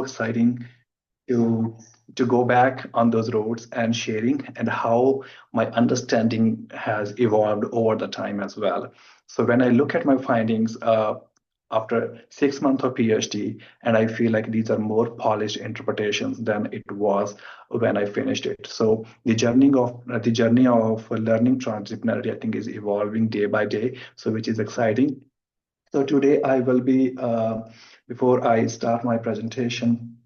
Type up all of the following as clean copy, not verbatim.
exciting to go back on those roads and sharing and how my understanding has evolved over the time as well. So when I look at my findings after 6 months of PhD, and I feel like these are more polished interpretations than it was when I finished it. So the journey of learning transdisciplinary, I think, is evolving day by day, so which is exciting. So today I will be, before I start my presentation,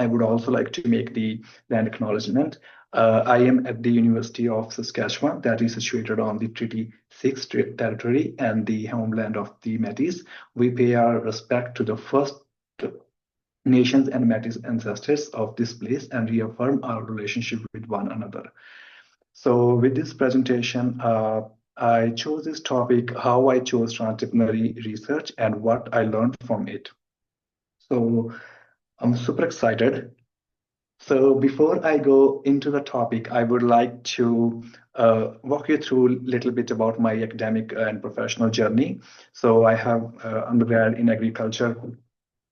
I would also like to make the land acknowledgement. I am at the University of Saskatchewan, that is situated on the Treaty 6 territory and the homeland of the Métis. We pay our respect to the First Nations and Métis ancestors of this place and reaffirm our relationship with one another. So with this presentation, I chose this topic, how I chose transdisciplinary research and what I learned from it. So I'm super excited. So before I go into the topic, I would like to walk you through a little bit about my academic and professional journey. So I have undergrad in agriculture,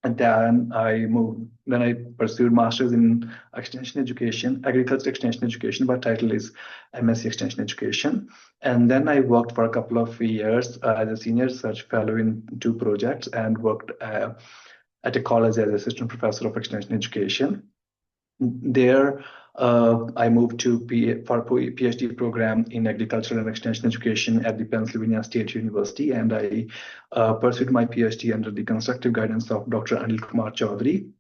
and then I pursued master's in extension education, agriculture extension education, but title is MSc extension education. And then I worked for a couple of years as a senior research fellow in 2 projects and worked at a college as assistant professor of extension education. There, I moved to for a PhD program in agricultural and extension education at the Pennsylvania State University, and I pursued my PhD under the constructive guidance of Dr. Anil Kumar Chaudhary.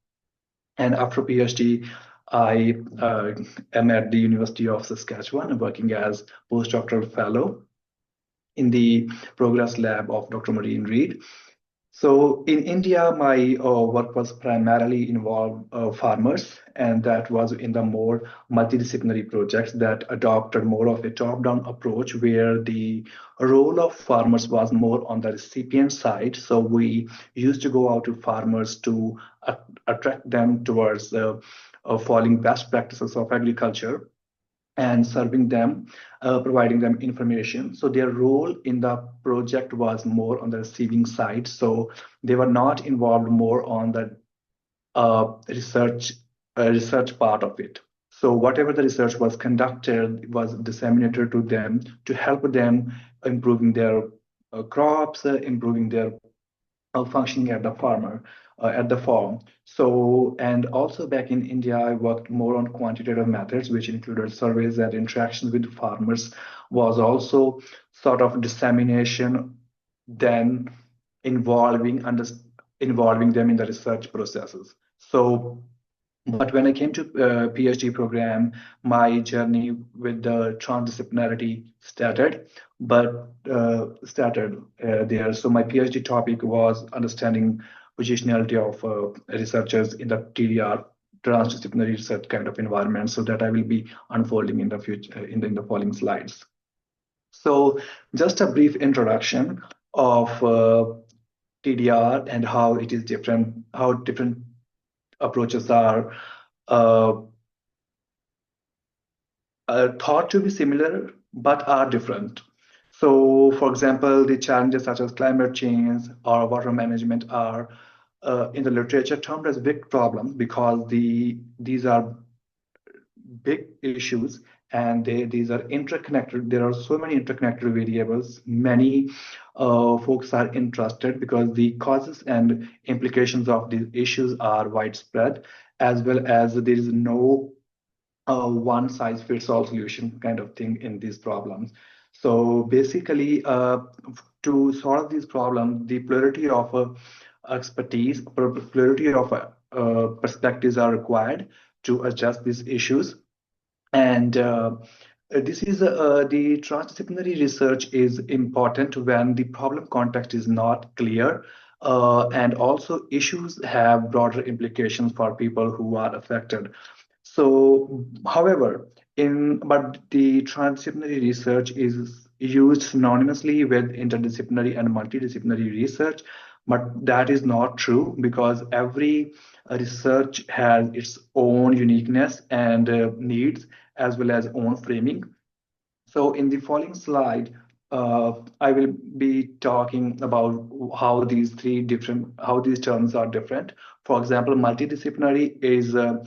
And after PhD, I am at the University of Saskatchewan working as postdoctoral fellow in the progress lab of Dr. Maureen Reed. So in India, my work was primarily involved farmers, and that was in the more multidisciplinary projects that adopted more of a top-down approach where the role of farmers was more on the recipient side. So we used to go out to farmers to attract them towards following best practices of agriculture and serving them, providing them information. So their role in the project was more on the receiving side. So they were not involved more on the research part of it. So whatever the research was conducted was disseminated to them to help them improving their crops, improving their functioning at the farm. So, and also back in India, I worked more on quantitative methods, which included surveys and interactions with farmers, was also sort of dissemination, then involving them in the research processes. So, but when I came to PhD program, my journey with the transdisciplinarity started there. So my PhD topic was understanding positionality of researchers in the TDR, transdisciplinary research kind of environment. So that I will be unfolding in the future in the following slides. So just a brief introduction of TDR and how it is different, how different approaches are thought to be similar but are different. So, for example, the challenges such as climate change or water management are in the literature termed as big problems because these are big issues and these are interconnected. There are so many interconnected variables. Many folks are interested because the causes and implications of these issues are widespread, as well as there is no one size fits all solution kind of thing in these problems. So basically, to solve these problems, the plurality of expertise, plurality of perspectives are required to address these issues. And this is the transdisciplinary research is important when the problem context is not clear, and also issues have broader implications for people who are affected. So, however, but the transdisciplinary research is used synonymously with interdisciplinary and multidisciplinary research, but that is not true because every research has its own uniqueness and needs as well as own framing. So in the following slide, I will be talking about how these terms are different. For example, multidisciplinary is a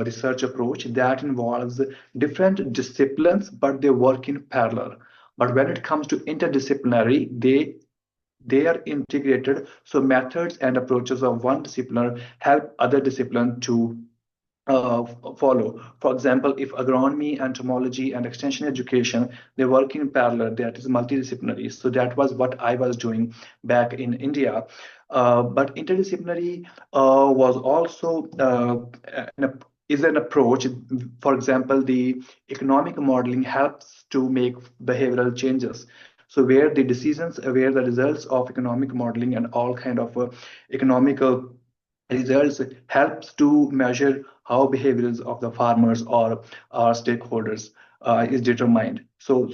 research approach that involves different disciplines, but they work in parallel. But when it comes to interdisciplinary, they are integrated, so methods and approaches of one discipline help other discipline to follow. For example, if agronomy, entomology, and extension education, they work in parallel, that is multidisciplinary. So that was what I was doing back in India. But interdisciplinary was also is an approach. For example, the economic modeling helps to make behavioral changes. So where the results of economic modeling and all kind of economical results helps to measure how behaviors of the farmers or our stakeholders is determined. So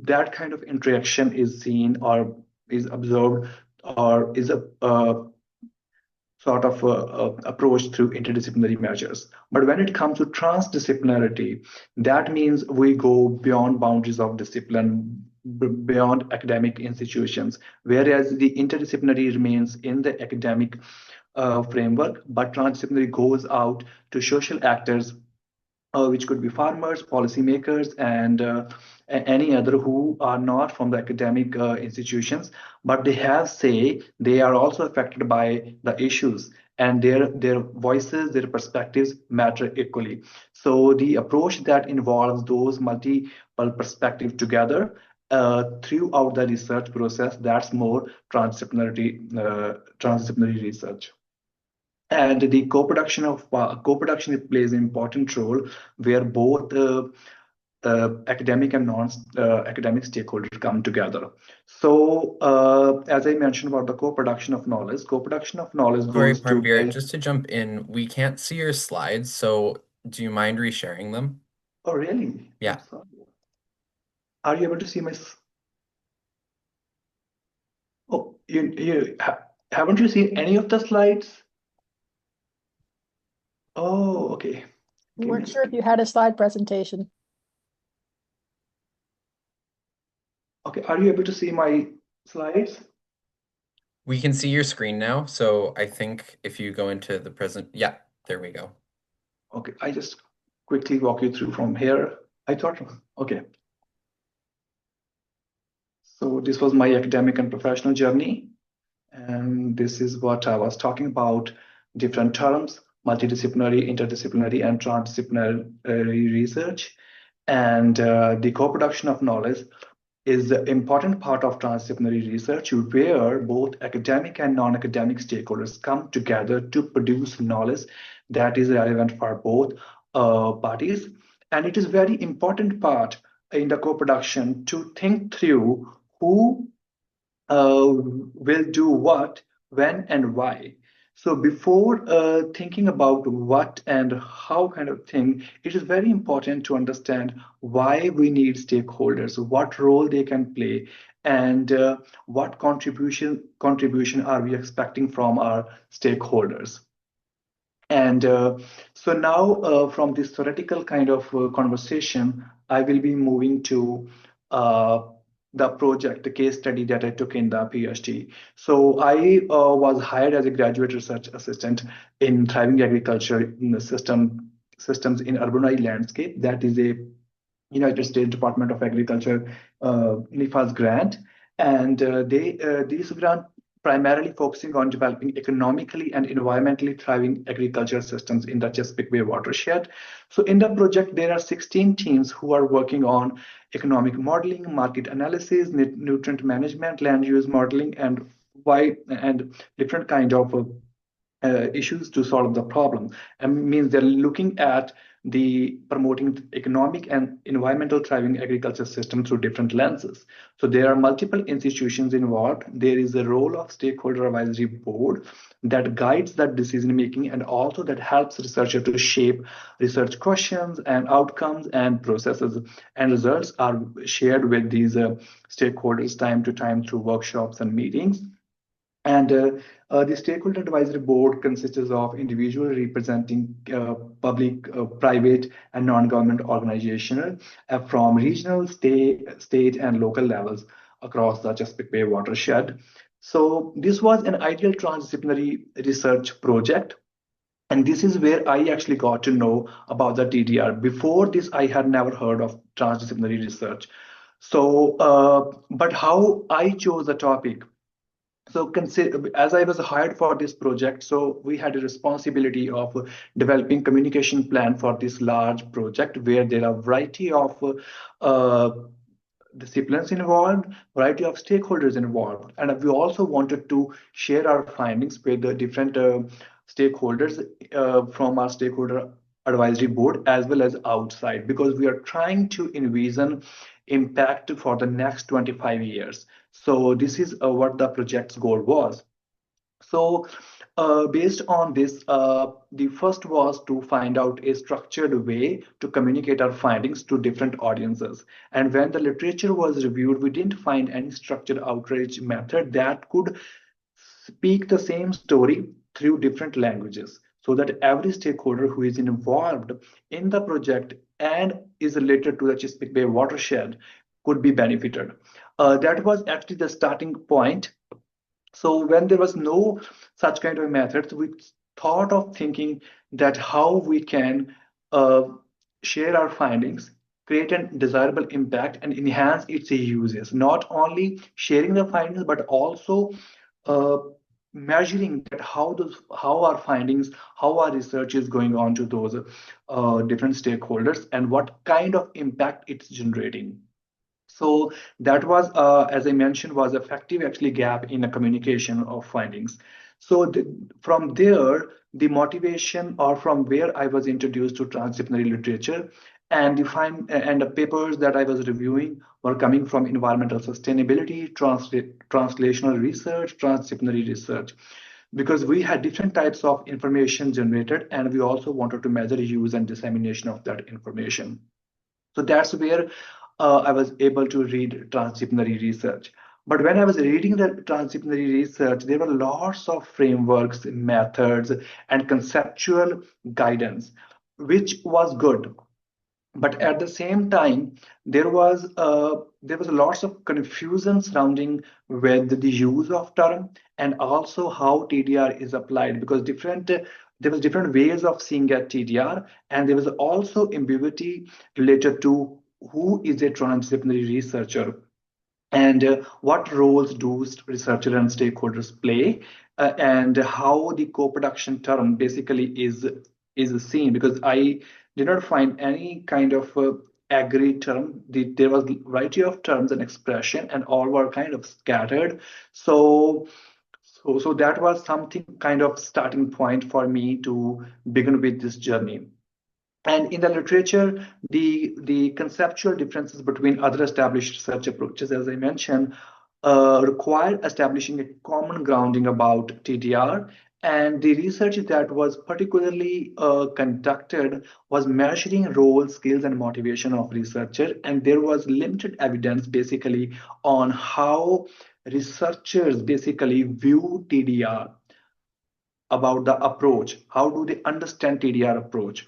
that kind of interaction is seen or is observed or is a sort of approach through interdisciplinary measures. But when it comes to transdisciplinarity, that means we go beyond boundaries of discipline, beyond academic institutions, whereas the interdisciplinary remains in the academic framework, but transdisciplinary goes out to social actors, which could be farmers, policymakers, and any other who are not from the academic institutions, but they have say. They are also affected by the issues, and their voices, their perspectives matter equally. So the approach that involves those multiple perspectives together throughout the research process, that's more transdisciplinary research. And the co-production plays an important role where both academic and non-academic stakeholders come together. So, as I mentioned about the co-production of knowledge Sorry, goes to Parmveer, just to jump in, we can't see your slides, so do you mind resharing them? oh, really? I'm Yeah, sorry. Are you able to see oh, haven't you seen any of the slides? Oh, okay. We Give me weren't a sure if second. you had a slide presentation. Okay, are you able to see my slides? we can see your screen now, so I think if you go into the present, yeah, there we go. Okay, I just quickly walk you through from here. I thought, okay. So this was my academic and professional journey. And this is what I was talking about, different terms, multidisciplinary, interdisciplinary, and transdisciplinary research. And the co-production of knowledge is the important part of transdisciplinary research where both academic and non-academic stakeholders come together to produce knowledge that is relevant for both parties. And it is very important part in the co-production to think through who will do what, when, and why. So before thinking about what and how kind of thing, it is very important to understand why we need stakeholders, what role they can play, and what contribution are we expecting from our stakeholders. And so now, from this theoretical kind of conversation, I will be moving to uh, the project, the case study that I took in the PhD. So I was hired as a graduate research assistant in thriving agriculture in the systems in urbanized landscape. That is a United States Department of Agriculture NIFAS grant, and these grant primarily focusing on developing economically and environmentally thriving agriculture systems in the Chesapeake Bay watershed. So in the project, there are 16 teams who are working on economic modeling, market analysis, nutrient management, land use modeling, and different kind of issues to solve the problem. And means they're looking at the promoting economic and environmental thriving agriculture system through different lenses. So there are multiple institutions involved. There is a role of stakeholder advisory board that guides that decision making and also that helps researcher to shape research questions and outcomes and processes, and results are shared with these stakeholders time to time through workshops and meetings. And the stakeholder advisory board consists of individuals representing public, private, and non-government organizations from regional, state, and local levels across the Chesapeake Bay watershed. So this was an ideal transdisciplinary research project. And this is where I actually got to know about the TDR. Before this, I had never heard of transdisciplinary research. So, but how I chose the topic, so consider, as I was hired for this project, so we had a responsibility of developing communication plan for this large project where there are a variety of uh, disciplines involved, variety of stakeholders involved, and we also wanted to share our findings with the different stakeholders from our stakeholder advisory board as well as outside, because we are trying to envision impact for the next 25 years. So this is what the project's goal was. So, based on this, the first was to find out a structured way to communicate our findings to different audiences. And when the literature was reviewed, we didn't find any structured outreach method that could speak the same story through different languages, so that every stakeholder who is involved in the project and is related to the Chesapeake Bay watershed could be benefited. That was actually the starting point. So when there was no such kind of methods, we thought of thinking that how we can uh, share our findings, create a desirable impact, and enhance its uses. Not only sharing the findings, but also uh, measuring that how our findings, how our research is going on to those different stakeholders, and what kind of impact it's generating. So that was, as I mentioned, was effective actually gap in the communication of findings. So from there, the motivation or from where I was introduced to transdisciplinary literature and the papers that I was reviewing were coming from environmental sustainability, translational research, transdisciplinary research, because we had different types of information generated and we also wanted to measure use and dissemination of that information. So that's where I was able to read transdisciplinary research. But when I was reading the transdisciplinary research, there were lots of frameworks, methods, and conceptual guidance, which was good. But at the same time, there was lots of confusion surrounding with the use of term and also how TDR is applied, because there was different ways of seeing at TDR, and there was also ambiguity related to who is a transdisciplinary researcher and what roles do researchers and stakeholders play, and how the co-production term basically is seen, because I did not find any kind of agreed term. There was a variety of terms and expression and all were kind of scattered. So so, so that was something kind of starting point for me to begin with this journey. And in the literature, the conceptual differences between other established research approaches, as I mentioned, require establishing a common grounding about TDR. And the research that was particularly conducted was measuring role, skills, and motivation of researcher. And there was limited evidence basically on how researchers basically view TDR, about the approach. How do they understand TDR approach?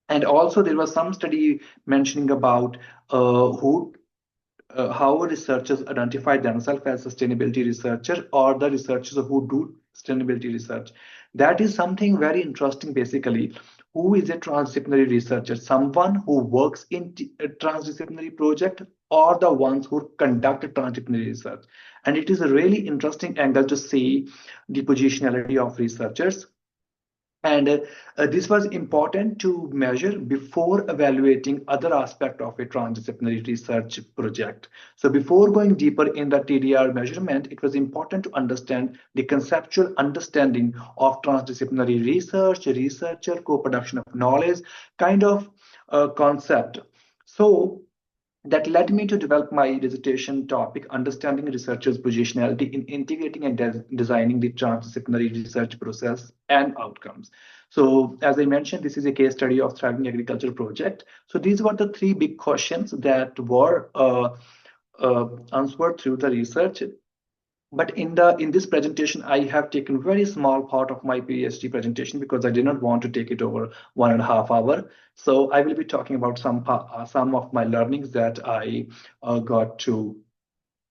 And also there was some study mentioning about who how researchers identify themselves as sustainability researcher or the researchers who do sustainability research. That is something very interesting basically. Who is a transdisciplinary researcher? Someone who works in a transdisciplinary project or the ones who conduct a transdisciplinary research. And it is a really interesting angle to see the positionality of researchers, and this was important to measure before evaluating other aspect of a transdisciplinary research project. So before going deeper in the TDR measurement, it was important to understand the conceptual understanding of transdisciplinary research, researcher, co-production of knowledge, kind of concept. So that led me to develop my dissertation topic, understanding researchers' positionality in integrating and designing the transdisciplinary research process and outcomes. So, as I mentioned, this is a case study of Thriving Agriculture project. So, these were the three big questions that were answered through the research. But in this presentation, I have taken very small part of my PhD presentation because I did not want to take it over 1.5 hours. So I will be talking about some of my learnings that I got to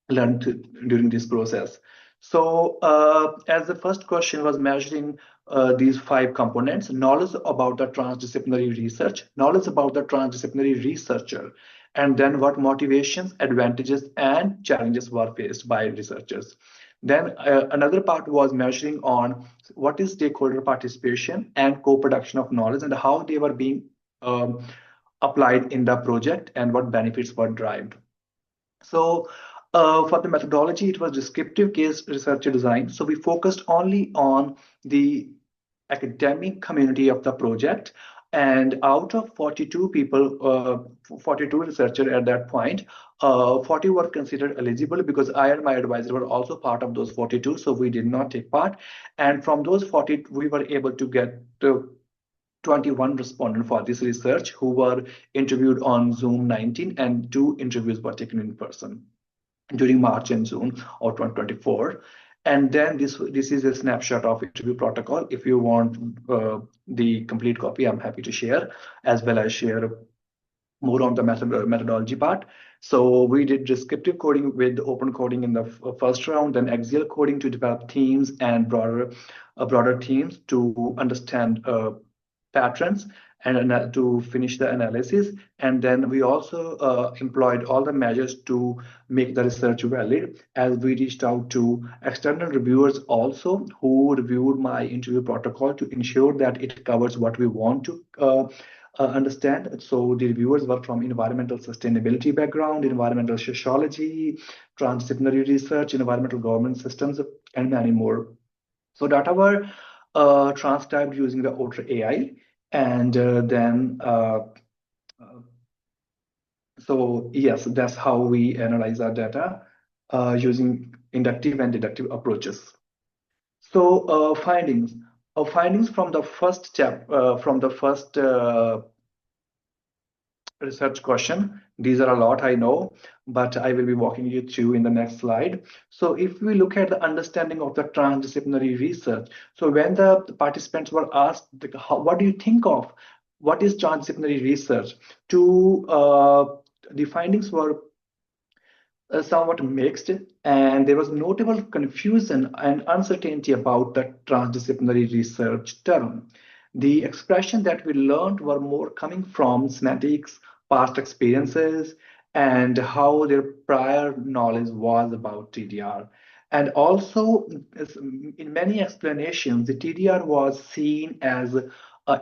during this process. So, as the first question was measuring these 5 components: knowledge about the transdisciplinary research, knowledge about the transdisciplinary researcher, and then what motivations, advantages, and challenges were faced by researchers. Then another part was measuring on what is stakeholder participation and co-production of knowledge and how they were being applied in the project and what benefits were derived. So for the methodology, it was descriptive case research design. So we focused only on the academic community of the project. And out of 42 people, 42 researchers at that point, 40 were considered eligible because I and my advisor were also part of those 42. So we did not take part. And from those 40, we were able to get 21 respondents for this research who were interviewed on Zoom 19, and 2 interviews were taken in person during March and June of 2024. And then this is a snapshot of interview protocol. If you want the complete copy, I'm happy to share, as well as share more on the methodology part. So we did descriptive coding with open coding in the first round, then axial coding to develop themes and broader themes to understand patterns and to finish the analysis. And then we also employed all the measures to make the research valid, as we reached out to external reviewers also who reviewed my interview protocol to ensure that it covers what we want to understand. So the reviewers were from environmental sustainability background, environmental sociology, transdisciplinary research, environmental governance systems, and many more. So data were transcribed using the Otter AI, and then so yes, that's how we analyze our data using inductive and deductive approaches. So findings from the first research question. These are a lot, I know, but I will be walking you through in the next slide. So if we look at the understanding of the transdisciplinary research, so when the participants were asked, what do you think of? What is transdisciplinary research? The findings were somewhat mixed, and there was notable confusion and uncertainty about the transdisciplinary research term. The expression that we learned were more coming from semantics, past experiences, and how their prior knowledge was about TDR. And also, in many explanations, the TDR was seen as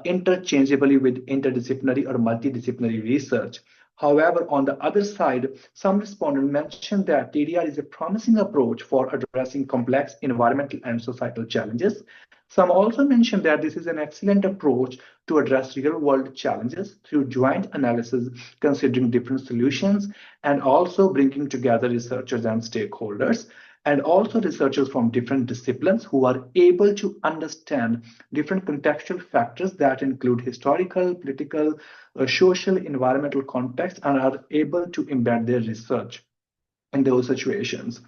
interchangeably with interdisciplinary or multidisciplinary research. However, on the other side, some respondents mentioned that TDR is a promising approach for addressing complex environmental and societal challenges. Some also mentioned that this is an excellent approach to address real-world challenges through joint analysis, considering different solutions, and also bringing together researchers and stakeholders, and also researchers from different disciplines who are able to understand different contextual factors that include historical, political, social, environmental context, and are able to embed their research in those situations.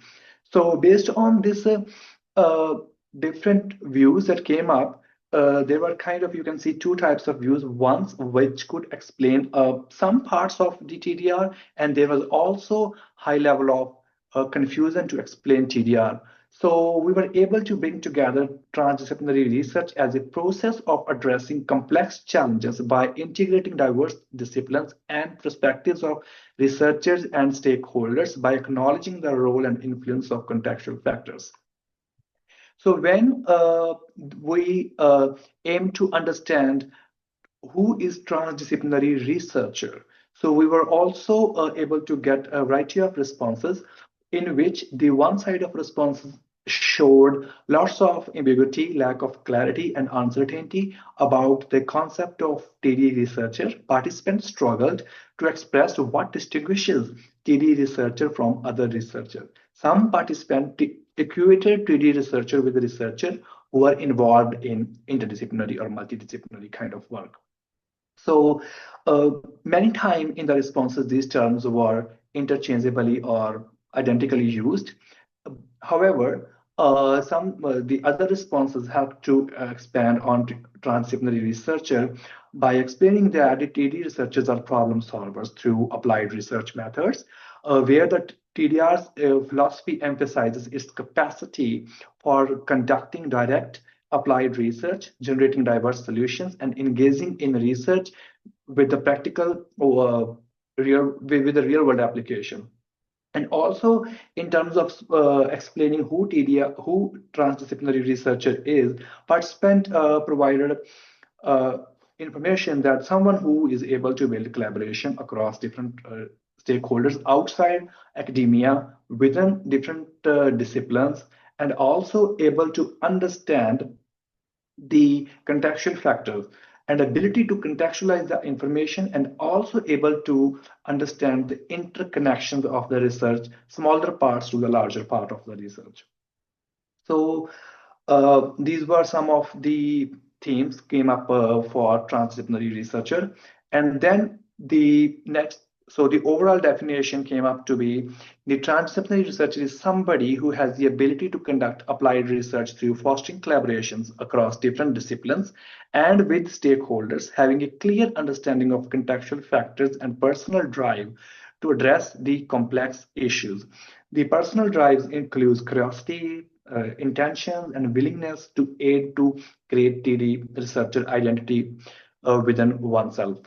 So based on this uh, different views that came up, there were kind of, you can see 2 types of views. One which could explain some parts of the TDR, and there was also high level of confusion to explain TDR. So we were able to bring together transdisciplinary research as a process of addressing complex challenges by integrating diverse disciplines and perspectives of researchers and stakeholders by acknowledging the role and influence of contextual factors. So when we aim to understand who is transdisciplinary researcher, so we were also able to get a variety of responses in which the one side of responses showed lots of ambiguity, lack of clarity, and uncertainty about the concept of TD researcher. Participants struggled to express what distinguishes TD researcher from other researchers. Some participants equated TD researcher with a researcher who are involved in interdisciplinary or multidisciplinary kind of work. So many times in the responses, these terms were interchangeably or identically used. However, The other responses help to expand on transdisciplinary researcher by explaining that the TD researchers are problem solvers through applied research methods, where the TDR's philosophy emphasizes its capacity for conducting direct applied research, generating diverse solutions, and engaging in research with the practical with the real world application. And also, in terms of explaining who who transdisciplinary researcher is, participant provided uh, information that someone who is able to build collaboration across different stakeholders outside academia, within different disciplines, and also able to understand the contextual factors and ability to contextualize the information, and also able to understand the interconnections of the research, smaller parts to the larger part of the research. So these were some of the themes came up for transdisciplinary researcher. And then the next, so the overall definition came up to be the transdisciplinary researcher is somebody who has the ability to conduct applied research through fostering collaborations across different disciplines and with stakeholders, having a clear understanding of contextual factors and personal drive to address the complex issues. The personal drives includes curiosity, intention, and willingness to aid to create the researcher identity within oneself.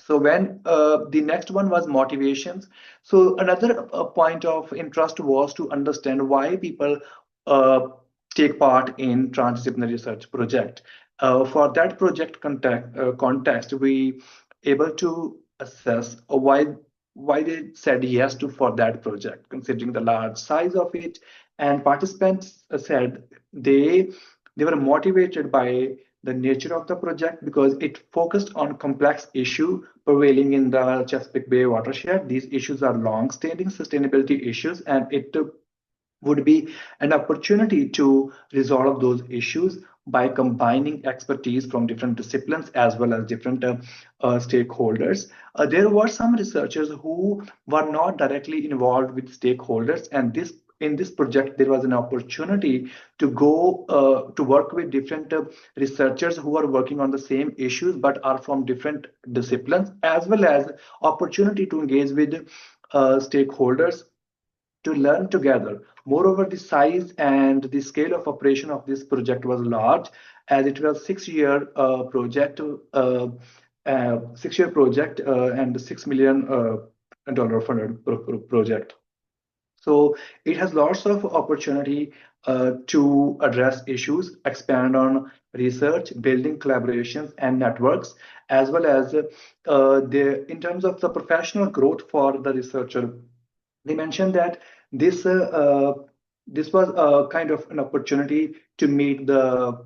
So when the next one was motivations. So another point of interest was to understand why people uh, take part in transdisciplinary research project. For that project context, we able to assess why they said yes to for that project, considering the large size of it. And participants said they were motivated by the nature of the project because it focused on complex issue prevailing in the Chesapeake Bay watershed. These issues are long-standing sustainability issues, and it would be an opportunity to resolve those issues by combining expertise from different disciplines as well as different stakeholders. There were some researchers who were not directly involved with stakeholders, and this in this project there was an opportunity to go to work with different researchers who are working on the same issues but are from different disciplines, as well as opportunity to engage with stakeholders to learn together. Moreover, the size and the scale of operation of this project was large, as it was 6 year project, 6 year project, and $6 million funded project. So it has lots of opportunity to address issues, expand on research, building collaborations and networks, as well as in terms of the professional growth for the researcher. They mentioned that this this was a kind of an opportunity to meet the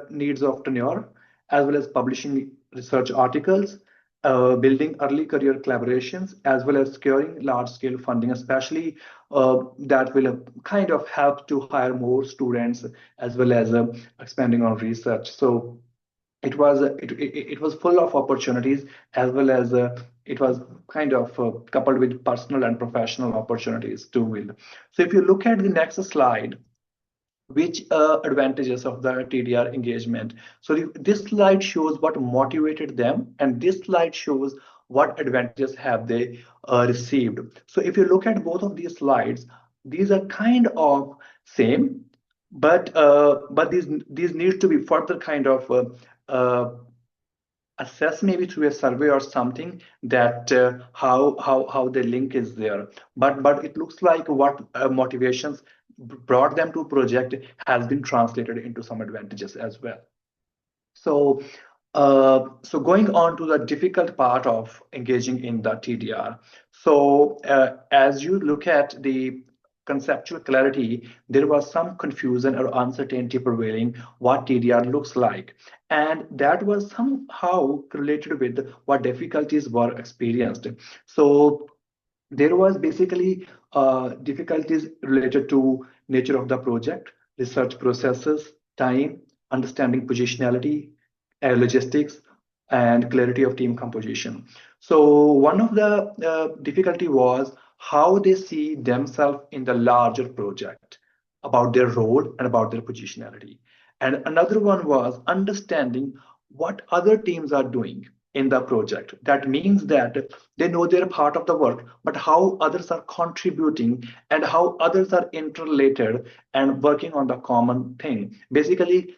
needs of tenure, as well as publishing research articles, building early career collaborations, as well as securing large scale funding, especially that will kind of help to hire more students, as well as expanding on research. So it was full of opportunities, as well as it was kind of coupled with personal and professional opportunities to build. So if you look at the next slide, which advantages of the TDR engagement. So this slide shows what motivated them, and this slide shows what advantages have they received. So if you look at both of these slides, these are kind of same, but these need to be further kind of assess, maybe through a survey or something, that how the link is there. But it looks like what motivations brought them to project has been translated into some advantages as well. So so going on to the difficult part of engaging in the TDR. So as you look at the conceptual clarity, there was some confusion or uncertainty prevailing what TDR looks like. And that was somehow related with what difficulties were experienced. So there was basically difficulties related to nature of the project, research processes, time, understanding positionality, logistics, and clarity of team composition. So one of the difficulty was how they see themselves in the larger project. about their role and about their positionality. And another one was understanding what other teams are doing in the project. That means that they know they're part of the work, but how others are contributing and how others are interrelated and working on the common thing. Basically,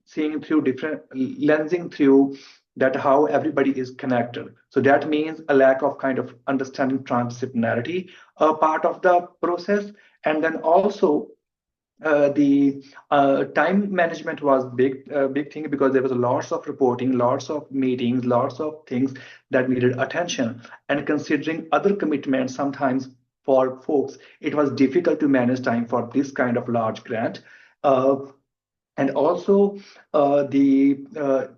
seeing through different lensing through that how everybody is connected. So that means a lack of kind of understanding transdisciplinarity, part of the process, and then also the time management was big thing because there was lots of reporting, lots of meetings, lots of things that needed attention. And considering other commitments, sometimes for folks, it was difficult to manage time for this kind of large grant. Uh, and also, the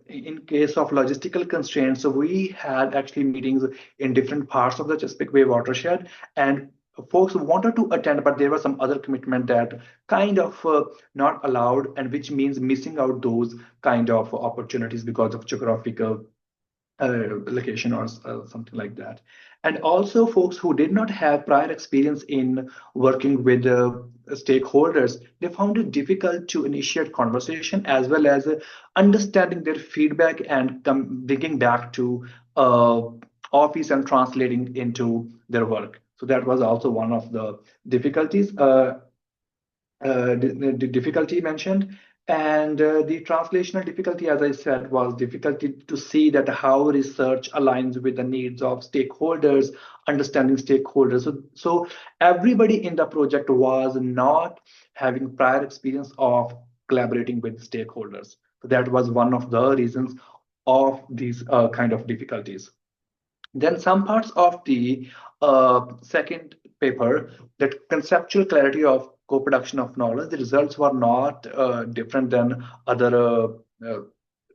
in case of logistical constraints, so we had actually meetings in different parts of the Chesapeake Bay watershed, and folks wanted to attend, but there was some other commitment that kind of not allowed, and which means missing out those kind of opportunities because of geographical location or something like that. And also, folks who did not have prior experience in working with stakeholders, they found it difficult to initiate conversation as well as understanding their feedback and bringing back to office and translating into their work. So that was also one of the difficulties. The difficulty mentioned. And the translational difficulty, as I said, was difficulty to see that how research aligns with the needs of stakeholders, understanding stakeholders. So everybody in the project was not having prior experience of collaborating with stakeholders. So that was one of the reasons of these kind of difficulties. Then some parts of the second paper, that conceptual clarity of co-production of knowledge, the results were not different than other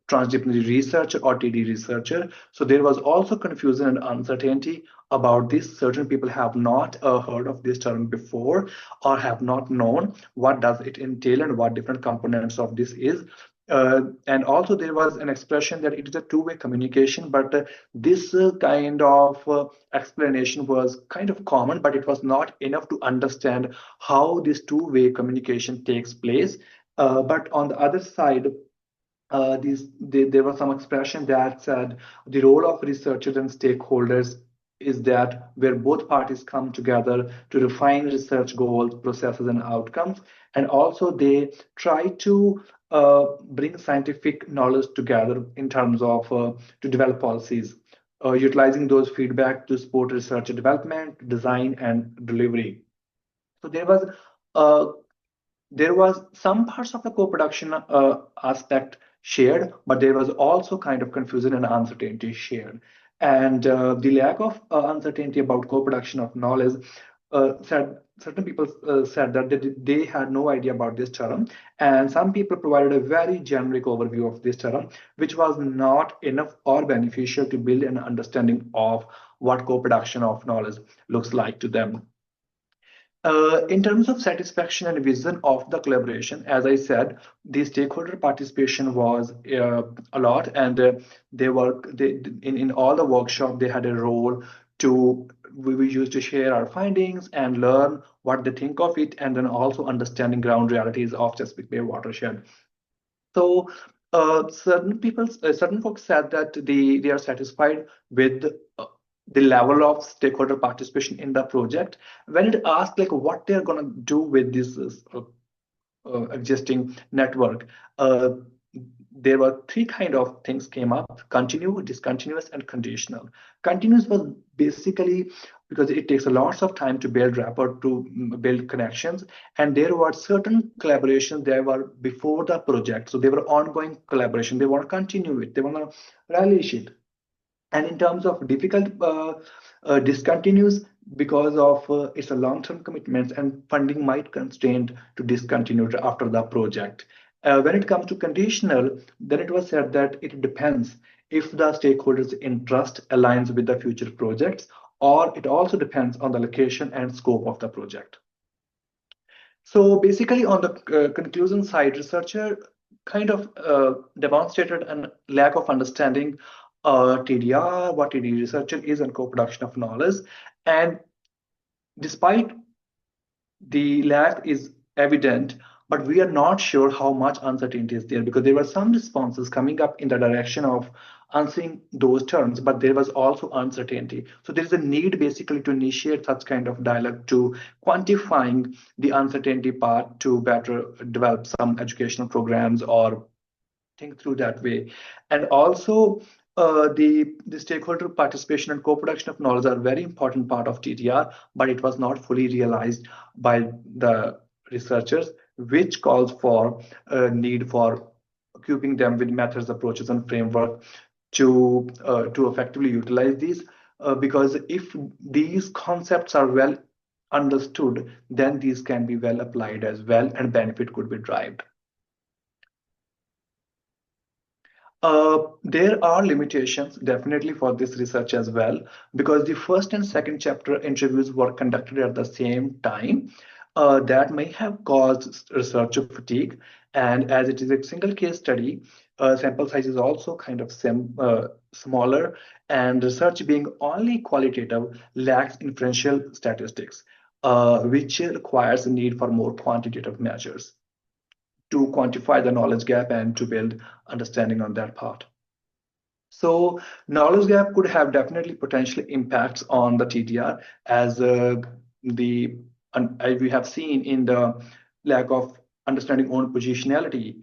transdisciplinary researcher or TD researcher. So there was also confusion and uncertainty about this. Certain people have not heard of this term before or have not known what does it entail and what different components of this is. And also there was an expression that it is a two-way communication, but this kind of explanation was kind of common, but it was not enough to understand how this two-way communication takes place. But on the other side, there was some expression that said the role of researchers and stakeholders is that where both parties come together to refine research goals, processes, and outcomes, and also they try to bring scientific knowledge together in terms of to develop policies, utilizing those feedback to support research development, design, and delivery. So uh, there was some parts of the co-production aspect shared, but there was also kind of confusion and uncertainty shared. And the lack of uncertainty about co-production of knowledge said certain people said that they had no idea about this term, and some people provided a very generic overview of this term, which was not enough or beneficial to build an understanding of what co-production of knowledge looks like to them. In terms of satisfaction and vision of the collaboration, as I said, the stakeholder participation was a lot, and in all the workshop they had a role to we used to share our findings and learn what they think of it, and then also understanding ground realities of Chesapeake Bay watershed. So certain folks said that they are satisfied with the level of stakeholder participation in the project. When it asked like what they're going to do with this existing network, there were three kind of things came up: continuous, discontinuous, and conditional. Continuous was basically because it takes a lots of time to build rapport, to build connections, and there were certain collaborations that were before the project, so they were ongoing collaboration. They want to continue it, they want to relish it. And in terms of difficult discontinues, because of it's a long-term commitments and funding might constrain to discontinue after the project. When it comes to conditional, then it was said that it depends if the stakeholders' interest aligns with the future projects, or it also depends on the location and scope of the project. So basically, on the conclusion side, researcher kind of demonstrated a lack of understanding TDR, what TD researcher is, and co-production of knowledge. And despite the lack is evident, but we are not sure how much uncertainty is there, because there were some responses coming up in the direction of answering those terms, but there was also uncertainty. So there is a need basically to initiate such kind of dialogue to quantifying the uncertainty part to better develop some educational programs or think through that way. And also, the stakeholder participation and co-production of knowledge are a very important part of TTR, but it was not fully realized by the researchers, which calls for a need for equipping them with methods, approaches, and framework to effectively utilize these. Because if these concepts are well understood, then these can be well applied as well, and benefit could be derived. There are limitations definitely for this research as well, because the first and second chapter interviews were conducted at the same time. That may have caused researcher fatigue, and as it is a single case study, sample size is also kind of smaller, and research being only qualitative lacks inferential statistics, which requires a need for more quantitative measures to quantify the knowledge gap and to build understanding on that part. So knowledge gap could have definitely potential impacts on the TDR, as we have seen in the lack of understanding own positionality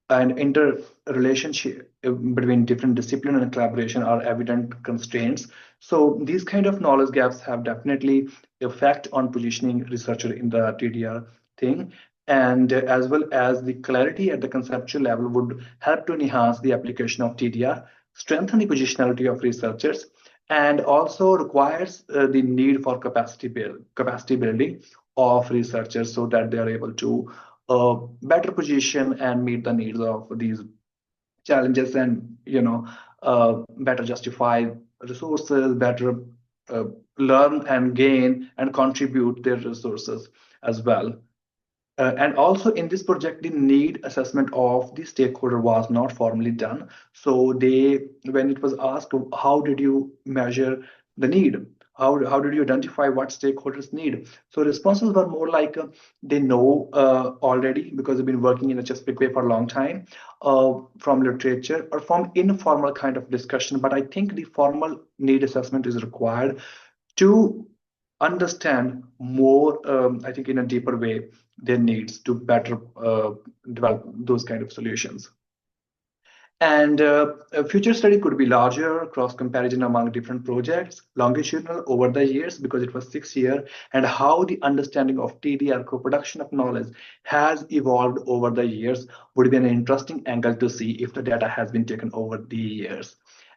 and interrelationship between different discipline and collaboration are evident constraints. So these kind of knowledge gaps have definitely effect on positioning researcher in the TDR thing. And as well as the clarity at the conceptual level would help to enhance the application of TDR, strengthen the positionality of researchers, and also requires the need for capacity building of researchers so that they are able to better position and meet the needs of these challenges, and better justify resources, better uh, learn and gain and contribute their resources as well. And also in this project, the need assessment of the stakeholder was not formally done. So when it was asked, how did you measure the need? How did you identify what stakeholders need? So responses were more like they know already because they've been working in a Chesapeake Bay for a long time, from literature or from informal kind of discussion. But I think the formal need assessment is required to understand more, I think, in a deeper way, their needs to better develop those kind of solutions. And a future study could be larger, cross comparison among different projects, longitudinal over the years, because it was 6 years, and how the understanding of TDR, co-production of knowledge, has evolved over the years would be an interesting angle to see if the data has been taken over the years.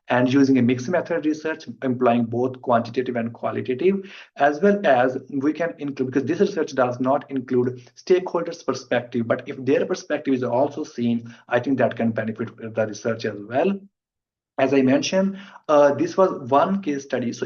And using a mixed method research, implying both quantitative and qualitative, as well as we can include, because this research does not include stakeholders' perspective, but if their perspective is also seen, I think that can benefit the research as well. As I mentioned, this was one case study. So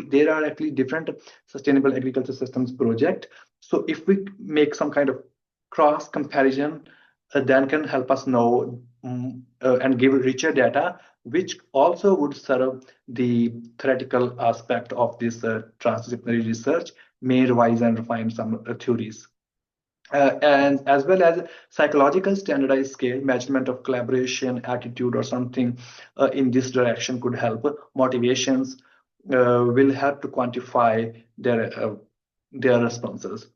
there are actually different sustainable agriculture systems project. So if we make some kind of cross comparison, then can help us know and give richer data, which also would serve the theoretical aspect of this transdisciplinary research, may revise and refine some theories. And as well as psychological standardized scale measurement of collaboration attitude or something in this direction could help. Motivations will help to quantify their responses.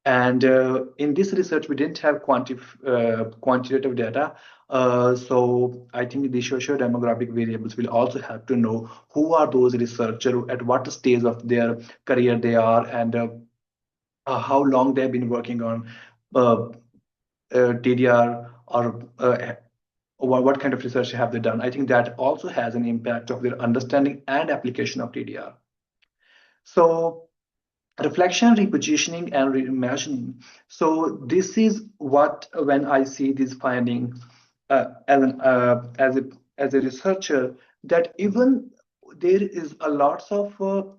And in this research we didn't have quantitative data, so I think the socio-demographic variables will also help to know who are those researchers, at what stage of their career they are, and how long they've been working on uh, TDR, or what kind of research have they done. I think that also has an impact of their understanding and application of TDR. So reflection, repositioning, and reimagining. So this is what, when I see this finding as a researcher, that even there is a lots of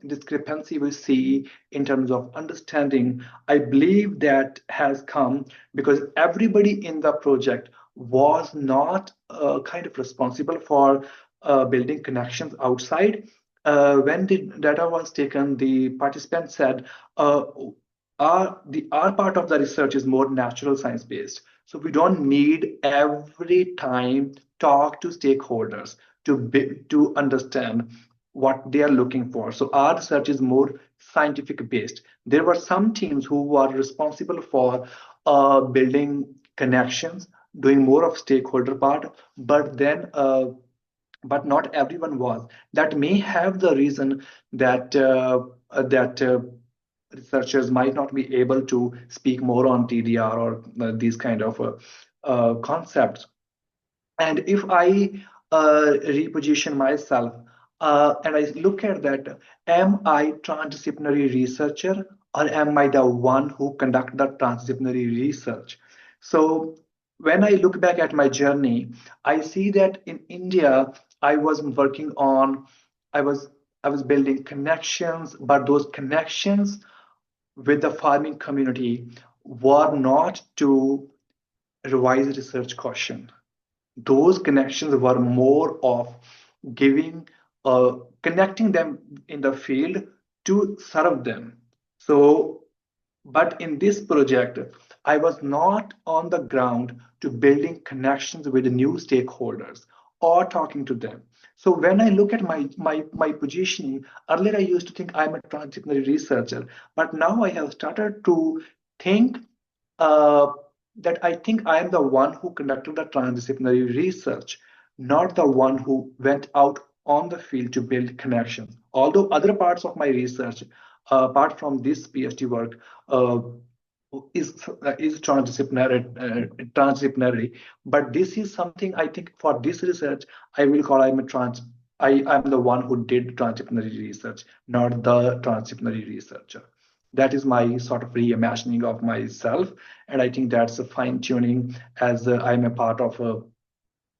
discrepancy we see in terms of understanding. I believe that has come because everybody in the project was not kind of responsible for building connections outside. When the data was taken, the participants said, our part of the research is more natural science based. So we don't need every time talk to stakeholders to understand what they are looking for. So our research is more scientific based. There were some teams who were responsible for building connections, doing more of stakeholder part, but not everyone was. That may have the reason that researchers might not be able to speak more on TDR or these kind of concepts. And if I reposition myself and I look at that, am I transdisciplinary researcher or am I the one who conduct the transdisciplinary research? So when I look back at my journey, I see that in India, I was working on, I was I was building connections, but those connections with the farming community were not to revise research question. Those connections were more of giving connecting them in the field to serve them. So but in this project I was not on the ground to building connections with new stakeholders or talking to them. So when I look at my positioning, earlier I used to think I'm a transdisciplinary researcher, but now I have started to think uh, that I think I am the one who conducted the transdisciplinary research, not the one who went out on the field to build connections. Although other parts of my research, apart from this PhD work, uh, is transdisciplinary, but this is something I think for this research I will call I'm the one who did transdisciplinary research, not the transdisciplinary researcher. That is my sort of reimagining of myself, and I think that's a fine tuning as I'm a part of a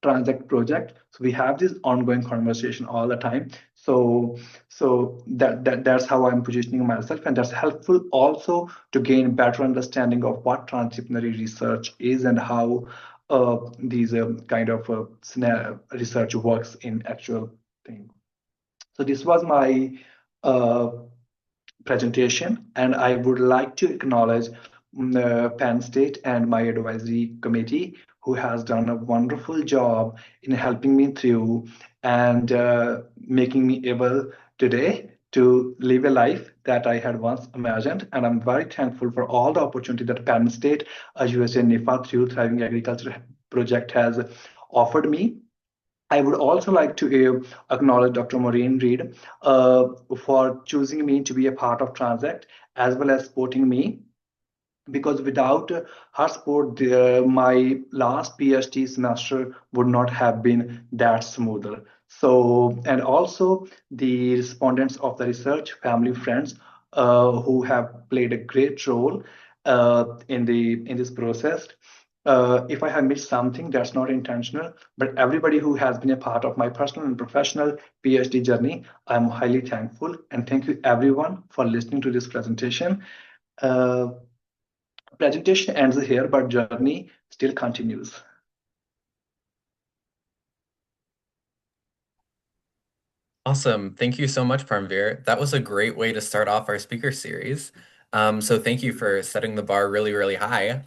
transact project. So we have this ongoing conversation all the time. That's how I'm positioning myself, and that's helpful also to gain better understanding of what transdisciplinary research is and how these kind of research works in actual thing. So this was my uh, presentation, and I would like to acknowledge Penn State and my advisory committee, who has done a wonderful job in helping me through and making me able today to live a life that I had once imagined. And I'm very thankful for all the opportunity that Penn State, USA NIFA through Thriving Agriculture Project has offered me. I would also like to acknowledge Dr. Maureen Reed for choosing me to be a part of Transact as well as supporting me, because without her support, my last PhD semester would not have been that smoother. So, and also the respondents of the research, family, friends, who have played a great role in this process. If I have missed something, that's not intentional, but everybody who has been a part of my personal and professional PhD journey, I'm highly thankful. And thank you everyone for listening to this presentation. Uh, Presentation ends here, but journey still continues. Awesome. Thank you so much, Parmveer. That was a great way to start off our speaker series. So thank you for setting the bar really, really high.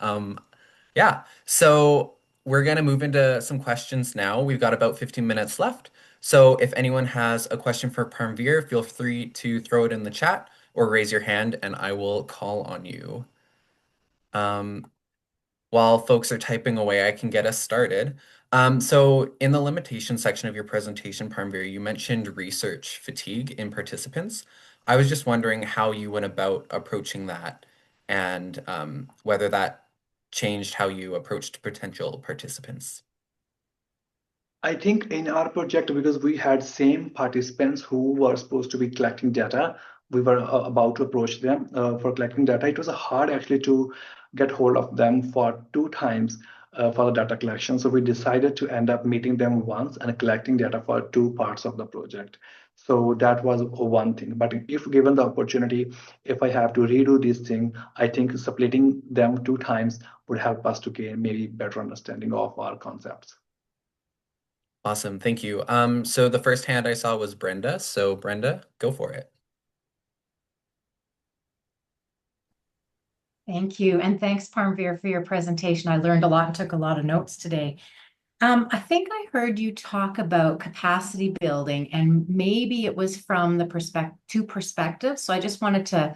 Yeah, so we're going to move into some questions now. We've got about 15 minutes left. So if anyone has a question for Parmveer, feel free to throw it in the chat or raise your hand and I will call on you. Um, While folks are typing away, I can get us started. So in the limitation section of your presentation, Parmveer, you mentioned research fatigue in participants. I was just wondering how you went about approaching that and whether that changed how you approached potential participants. I think in our project, because we had same participants who were supposed to be collecting data, we were about to approach them for collecting data. It was hard actually to get hold of them for two times for the data collection. So we decided to end up meeting them once and collecting data for two parts of the project. So that was one thing. But if given the opportunity, if I have to redo this thing, I think splitting them two times would help us to gain maybe better understanding of our concepts. Awesome, thank you. So the first hand I saw was Brenda. So Brenda, go for it. Thank you. And thanks, Parmveer, for your presentation. I learned a lot and took a lot of notes today. I think I heard you talk about capacity building, and maybe it was from the two perspectives. So I just wanted to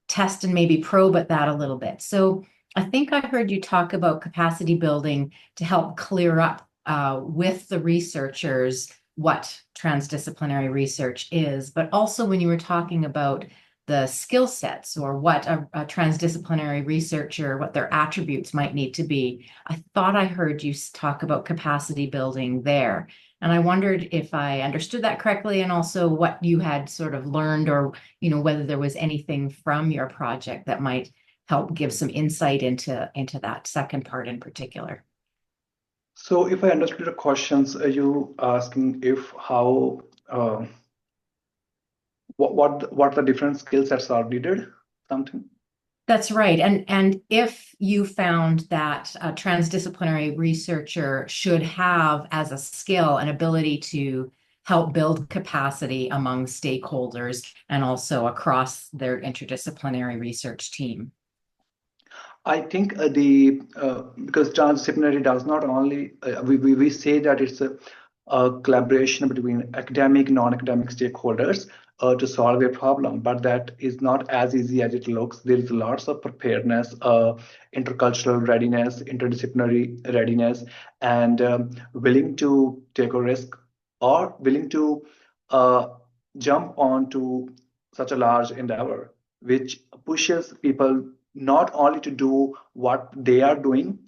test and maybe probe at that a little bit. So I think I heard you talk about capacity building to help clear up with the researchers what transdisciplinary research is, but also when you were talking about the skill sets or what a transdisciplinary researcher, what their attributes might need to be. I thought I heard you talk about capacity building there. And I wondered if I understood that correctly, and also what you had sort of learned, or whether there was anything from your project that might help give some insight into that second part in particular. So if I understood the questions, are you asking if how what the different skill sets are needed? Something? That's right. And if you found that a transdisciplinary researcher should have as a skill an ability to help build capacity among stakeholders and also across their interdisciplinary research team. I think the because transdisciplinary does not only we say that it's a collaboration between academic, non-academic stakeholders to solve a problem, but that is not as easy as it looks. There is lots of preparedness, intercultural readiness, interdisciplinary readiness, and willing to take a risk or willing to uh, jump onto such a large endeavor, which pushes people not only to do what they are doing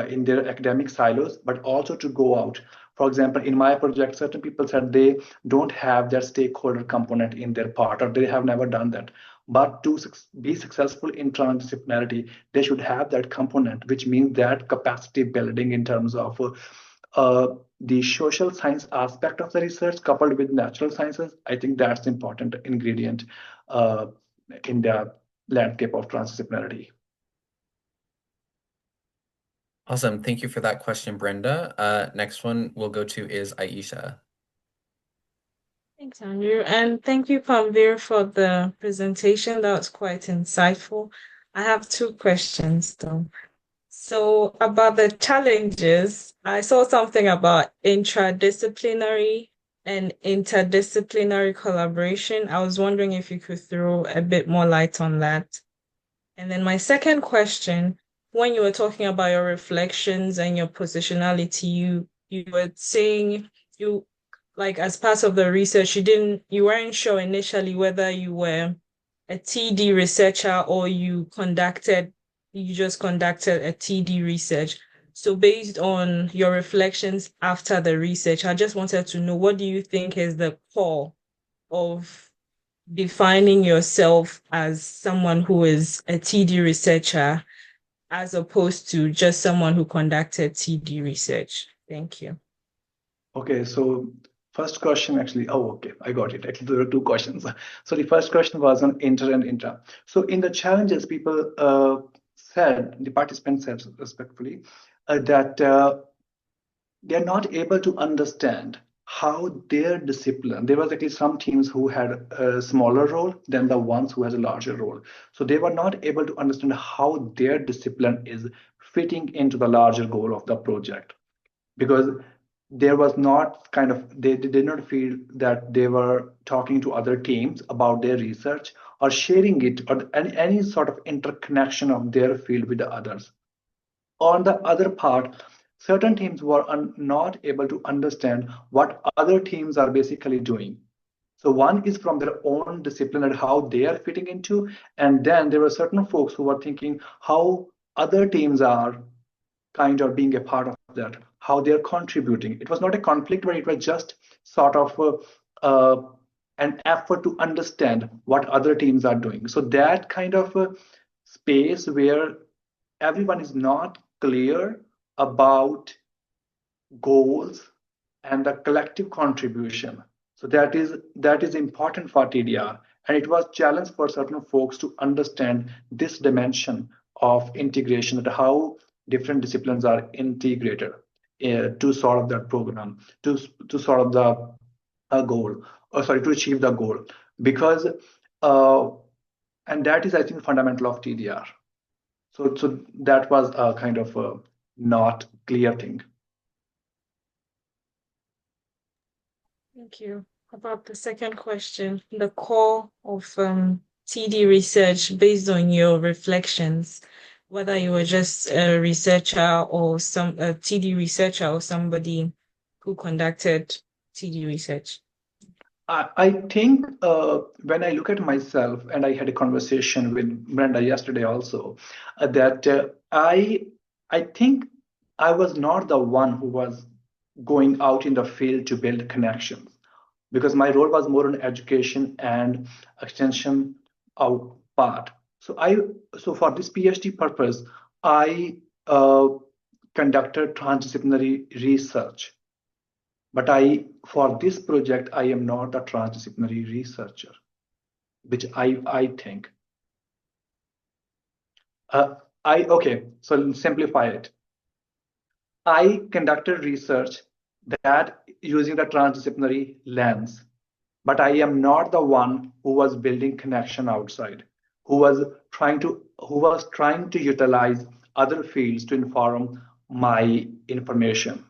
in their academic silos, but also to go out. For example, in my project, certain people said they don't have that stakeholder component in their part, or they have never done that. But to be successful in transdisciplinarity, they should have that component, which means that capacity building in terms of the social science aspect of the research coupled with natural sciences. I think that's important ingredient uh, in the landscape of transdisciplinarity. Awesome. Thank you for that question, Brenda. Next one we'll go to is Aisha. Thanks, Andrew. And thank you, Parmveer, for the presentation. That was quite insightful. I have two questions, though. So, about the challenges, I saw something about intradisciplinary and interdisciplinary collaboration. I was wondering if you could throw a bit more light on that. And then my second question, when you were talking about your reflections and your positionality, you were saying you, like, as part of the research, you weren't sure initially whether you were a TD researcher or you just conducted a TD research. So based on your reflections after the research, I just wanted to know, what do you think is the core of defining yourself as someone who is a TD researcher as opposed to just someone who conducted TD research? Thank you. Okay, so first question actually, oh, okay, I got it. Actually, there were two questions. So the first question was on inter and intra. So in the challenges, people said, the participants said respectfully, that they're not able to understand how their discipline, there was actually some teams who had a smaller role than the ones who has a larger role. So they were not able to understand how their discipline is fitting into the larger goal of the project, because there was not kind of they did not feel that they were talking to other teams about their research or sharing it, or any sort of interconnection of their field with the others. On the other part, certain teams were not able to understand what other teams are basically doing. So one is from their own discipline and how they are fitting into, and then there were certain folks who were thinking how other teams are kind of being a part of that, how they're contributing. It was not a conflict, but it was just sort of an effort to understand what other teams are doing. So that kind of space where everyone is not clear about goals and the collective contribution. So that is important for TDR, and it was challenge for certain folks to understand this dimension of integration, and how different disciplines are integrated to solve that program, to solve the goal, or sorry, to achieve the goal, because uh, and that is, I think, fundamental of TDR. So that was a kind of a not clear thing. Thank you. About the second question, the core of TD research based on your reflections, whether you were just a researcher or a TD researcher or somebody who conducted TD research. I think when I look at myself, and I had a conversation with Brenda yesterday also, that I think I was not the one who was going out in the field to build connections, because my role was more on education and extension of part. So for this PhD purpose, I conducted transdisciplinary research. But for this project, I am not a transdisciplinary researcher, which I think. Okay, so simplify it. I conducted research that using the transdisciplinary lens, but I am not the one who was building connection outside, who was trying to utilize other fields to inform my information.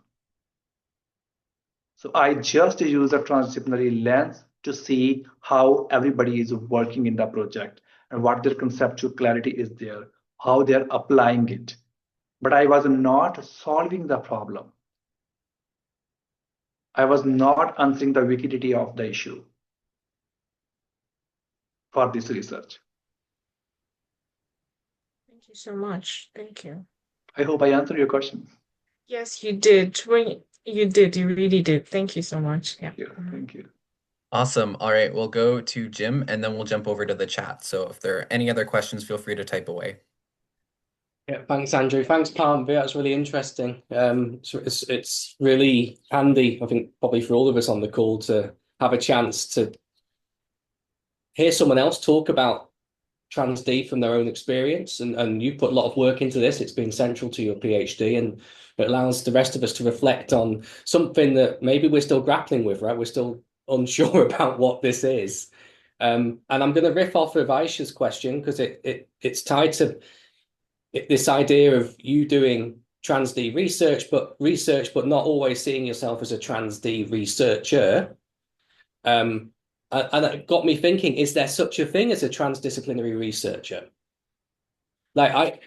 So I just use a transdisciplinary lens to see how everybody is working in the project and what their conceptual clarity is there, how they're applying it. But I was not solving the problem. I was not answering the wikidity of the issue for this research. Thank you so much. Thank you. I hope I answered your question. Yes, you did. You did, you really did. Thank you so much. Yeah. Thank you. Awesome. All right, we'll go to Jim and then we'll jump over to the chat. So if there are any other questions, feel free to type away. Yeah, thanks, Andrew. Thanks, Parmveer. That's really interesting. So it's really handy, I think, probably for all of us on the call to have a chance to hear someone else talk about TransD from their own experience. And you put a lot of work into this. It's been central to your PhD, and it allows the rest of us to reflect on something that maybe we're still grappling with, right? We're still unsure about what this is. And I'm going to riff off of Aisha's question because it's tied to this idea of you doing TransD research, but not always seeing yourself as a TransD researcher. And it got me thinking, is there such a thing as a transdisciplinary researcher? I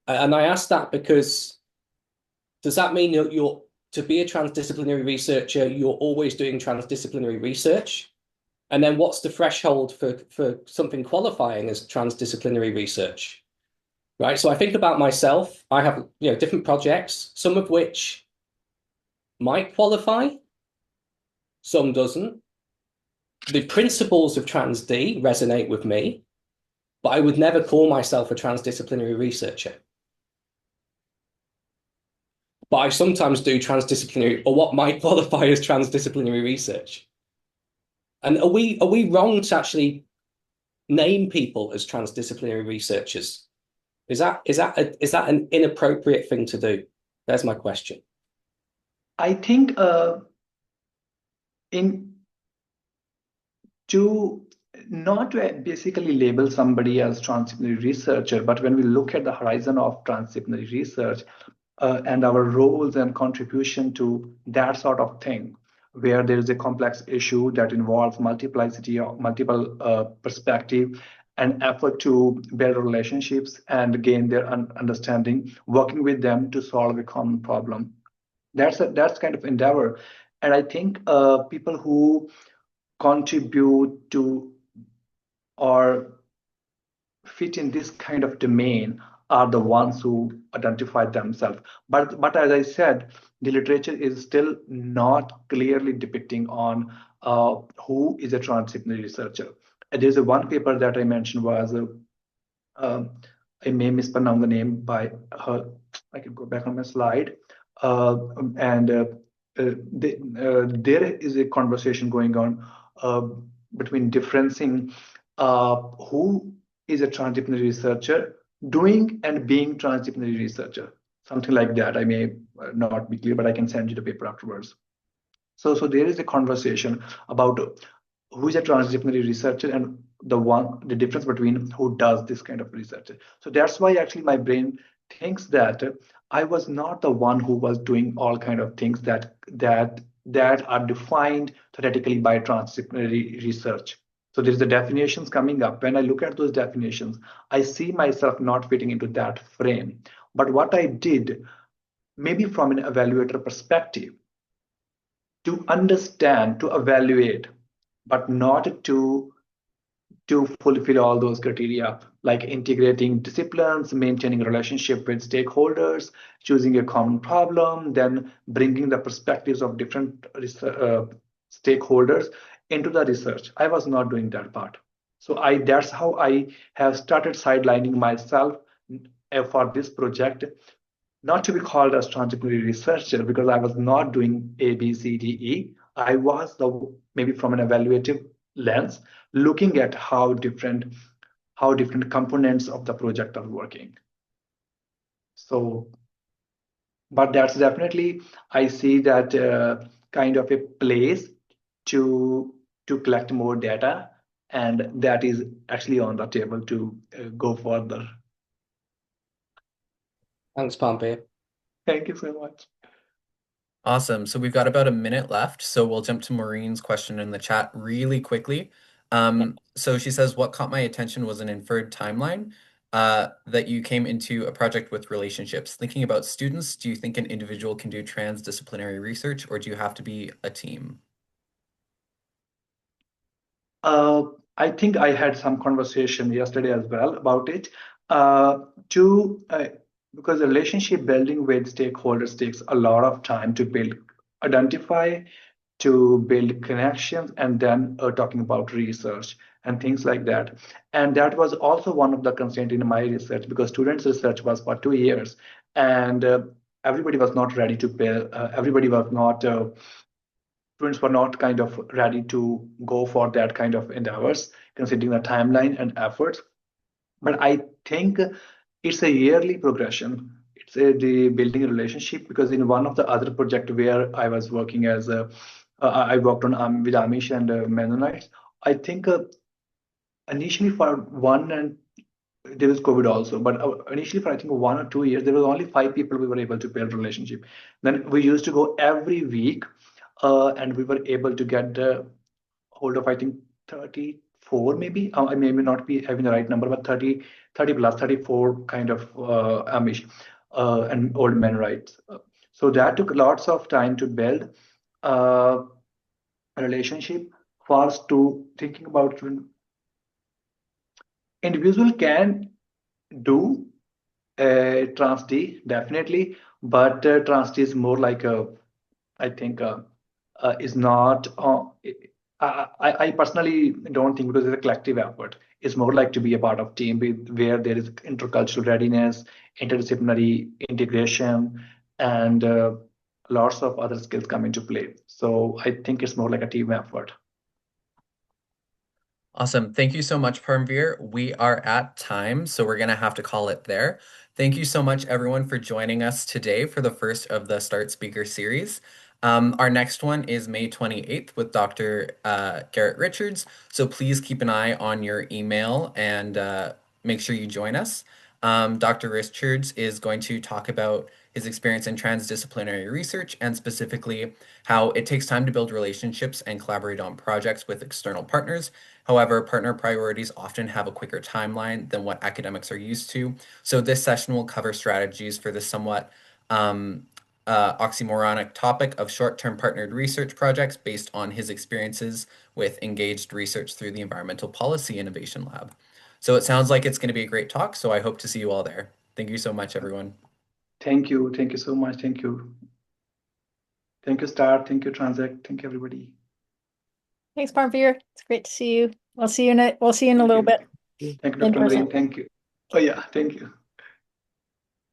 asked that because does that mean you're to be a transdisciplinary researcher, you're always doing transdisciplinary research? And then what's the threshold for something qualifying as transdisciplinary research? Right. So I think about myself. I have different projects, some of which might qualify, some doesn't. The principles of TransD resonate with me, but I would never call myself a transdisciplinary researcher. But I sometimes do transdisciplinary, or what might qualify as transdisciplinary research. And are we wrong to actually name people as transdisciplinary researchers? Is that an inappropriate thing to do? There's my question. I think not to basically label somebody as transdisciplinary researcher, but when we look at the horizon of transdisciplinary research and our roles and contribution to that sort of thing, where there is a complex issue that involves multiplicity of multiple perspective and effort to build relationships and gain their understanding, working with them to solve a common problem. That's kind of endeavor. And I think people who contribute to or fit in this kind of domain are the ones who identify themselves. But as I said, the literature is still not clearly depicting on who is a transdisciplinary researcher. There's one paper that I mentioned was, I may mispronounce the name by her. I can go back on my slide. There is a conversation going on between differencing who is a transdisciplinary researcher doing and being transdisciplinary researcher, something like that. I may not be clear, but I can send you the paper afterwards. So there is a conversation about who is a transdisciplinary researcher and the difference between who does this kind of research. So that's why actually my brain thinks that I was not the one who was doing all kind of things that are defined theoretically by transdisciplinary research. So there's the definitions coming up. When I look at those definitions, I see myself not fitting into that frame. But what I did, maybe from an evaluator perspective, to understand, to evaluate, but not to fulfill all those criteria, like integrating disciplines, maintaining relationship with stakeholders, choosing a common problem, then bringing the perspectives of different stakeholders into the research. I was not doing that part. So that's how I have started sidelining myself for this project, not to be called as transdisciplinary researcher because I was not doing A, B, C, D, E. I was maybe from an evaluative lens looking at how different components of the project are working. So, but that's definitely, I see that kind of a place to collect more data, and that is actually on the table to go further. Thanks, Parmveer. Thank you so much. Awesome. So we've got about a minute left, so we'll jump to Maureen's question in the chat really quickly. So she says, what caught my attention was an inferred timeline that you came into a project with relationships. Thinking about students, do you think an individual can do transdisciplinary research, or do you have to be a team? I think I had some conversation yesterday as well about it. Because relationship building with stakeholders takes a lot of time to build, identify, to build connections, and then talking about research and things like that. And that was also one of the constraints in my research, because students' research was for 2 years, and everybody was not ready to build. Students were not kind of ready to go for that kind of endeavors, considering the timeline and efforts. But I think it's a yearly progression. It's the building a relationship, because in one of the other project where I was working I worked on with Amish and Mennonites. I think initially for there was COVID also, but initially for I think 1 or 2 years, there was only 5 people we were able to build relationship. Then we used to go every week, and we were able to get the hold of I think 34 maybe. I may not be having the right number, but 30 plus 34 kind of Amish and old men rights. So that took lots of time to build a relationship. First, to thinking about individual can do trans-D definitely, but trans-D is more like I think is not. I personally don't think, because it's a collective effort. It's more like to be a part of team where there is intercultural readiness, interdisciplinary integration, and lots of other skills come into play. So I think it's more like a team effort. Awesome. Thank you so much, Parmveer. We are at time, so we're going to have to call it there. Thank you so much, everyone, for joining us today for the first of the Start Speaker series. Our next one is May 28th with Dr. Garrett Richards, so please keep an eye on your email and make sure you join us. Dr. Richards is going to talk about his experience in transdisciplinary research, and specifically how it takes time to build relationships and collaborate on projects with external partners. However, partner priorities often have a quicker timeline than what academics are used to. So this session will cover strategies for the somewhat oxymoronic topic of short-term partnered research projects based on his experiences with engaged research through the Environmental Policy Innovation Lab. So it sounds like it's going to be a great talk, so I hope to see you all there. Thank you so much, everyone. Thank you. Thank you so much. Thank you. Thank you, Star. Thank you, Transect. Thank you, everybody. Thanks, Parmveer. It's great to see you. We'll see you in a little bit. Thank you, Dr. Marine. Thank you. Oh yeah, thank you.